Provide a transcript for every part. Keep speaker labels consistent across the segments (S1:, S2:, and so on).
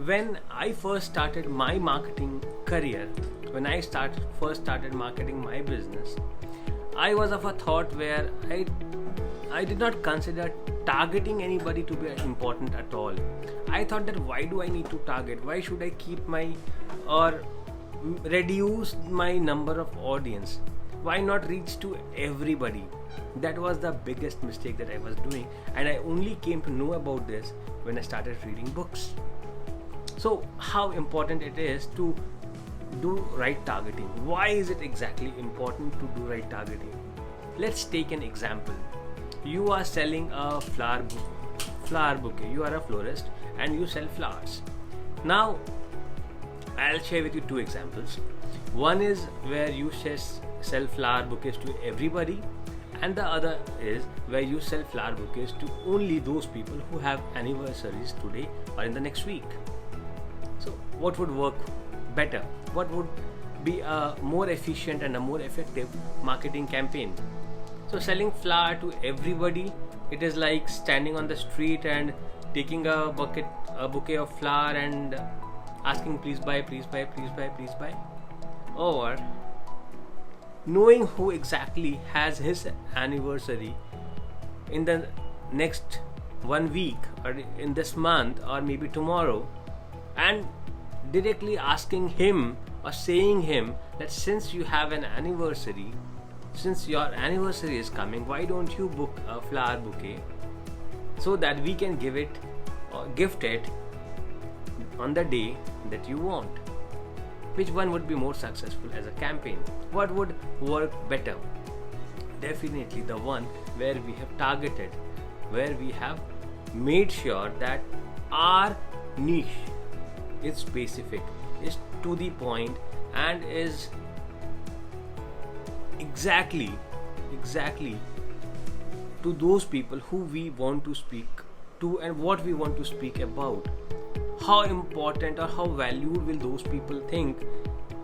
S1: When I first started my marketing career, when I first started marketing my business, I was of a thought where I did not consider targeting anybody to be important at all. I thought that why do I need to target? Why should I keep my or reduce my number of audience? Why not reach to everybody? That was the biggest mistake that I was doing, and I only came to know about this when I started reading books. So, how important it is to do right targeting? Why is it exactly important to do right targeting? Let's take an example. You are selling a flower bouquet. You are a florist and you sell flowers. Now, I'll share with you two examples. One is where you sell flower bouquets to everybody, and the other is where you sell flower bouquets to only those people who have anniversaries today or in the next week. So, what would work better? What would be a more efficient and a more effective marketing campaign? So, selling flower to everybody, it is like standing on the street and taking a bouquet of flower and asking, please buy, please buy, please buy, please buy. Or knowing who exactly has his anniversary in the next 1 week or in this month or maybe tomorrow, and directly asking him or saying him that since you have an anniversary, since your anniversary is coming, why don't you book a flower bouquet so that we can give it or gift it on the day that you want? Which one would be more successful as a campaign? What would work better? Definitely the one where we have targeted, where we have made sure that our niche is specific, is to the point, and is exactly to those people who we want to speak to and what we want to speak about. How important or how valued will those people think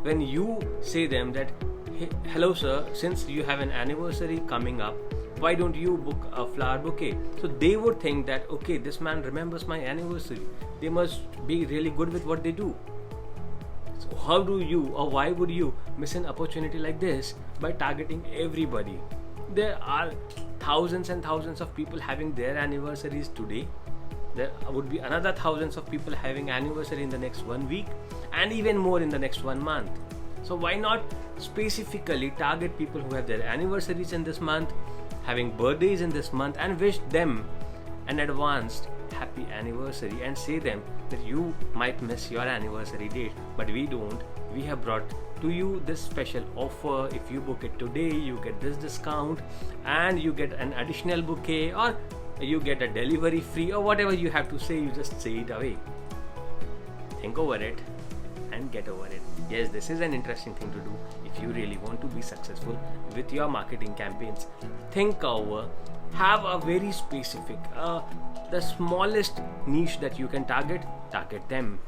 S1: when you say them that, hey, hello sir, since you have an anniversary coming up, why don't you book a flower bouquet? So they would think that, okay, this man remembers my anniversary, they must be really good with what they do. So how do you or why would you miss an opportunity like this by targeting everybody? There are thousands and thousands of people having their anniversaries today. There would be another thousands of people having anniversary in the next 1 week and even more in the next 1 month. So why not specifically target people who have their anniversaries in this month, having birthdays in this month, and wish them an advanced happy anniversary and say them that you might miss your anniversary date, but we don't. We have brought to you this special offer. If you book it today, you get this discount and you get an additional bouquet, or you get a delivery free, or whatever you have to say, you just say it away. Think over it and get over it. Yes, this is an interesting thing to do if you really want to be successful with your marketing campaigns. Think over, have a very specific, the smallest niche that you can target them.